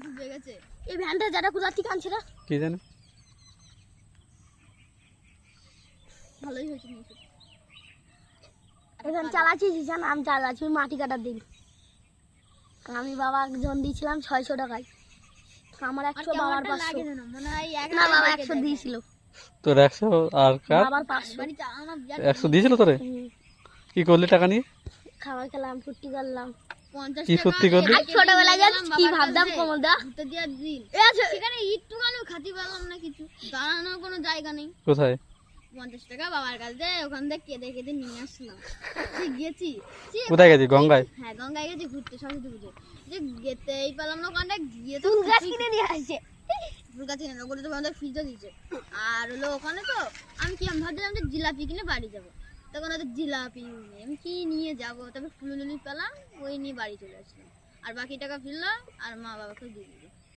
ডুবে গেছে। এই ভ্যানটা যারা কোথা থেকে আনছে না কি জানে ভালোই হয়েছে নিয়েছে। এখানে চালাচ্ছি জিসান, আমি চালাচ্ছি মাটি কাটার দিন। আমি বাবা একজন দিয়েছিলাম 600 টাকায়, আমার 100 বাবার 500। মনে হয় না বাবা 100 দিয়েছিল, তোর 100 আর কার বাবার 500। বাড়ি চালানো বিরাট 100 দিয়েছিল তোরে? কি করলি টাকা নিয়ে? খাওয়া খেলাম, ফুর্তি করলাম। 50 কি সত্যি করলি? আর ছোটবেলায় জানিস কি ভাবতাম কমলদা, ঘুরতে দেওয়ার দিন সেখানে একটু কানেও খাতি পেলাম না, কিছু দাঁড়ানোর কোনো জায়গা নেই। কোথায়? 50 টাকা বাবার কাছে ওখান থেকে কেঁদে কেঁদে নিয়ে আসলাম। ঠিক গেছি কোথায় গেছি? গঙ্গায়? হ্যাঁ গঙ্গায় গেছি ঘুরতে, সরস্বতী পুজো যে যেতেই পেলাম না, ওখানটা গিয়ে তো ফুল গাছ কিনে নিয়ে আসছে। ফুল গাছ কিনে ওগুলো তো আমাদের ফ্রিজে দিয়েছে। আর হলো ওখানে তো আমি কি আমি ভাবছিলাম যে জিলাপি কিনে বাড়ি যাবো, তখন ওদের জিলাপি নেই, আমি কি নিয়ে যাবো, তারপর ফুলুলি পেলাম, ওই নিয়ে বাড়ি চলে আসলাম। আর বাকি টাকা ফিরলাম আর মা বাবাকে দিয়ে দিল।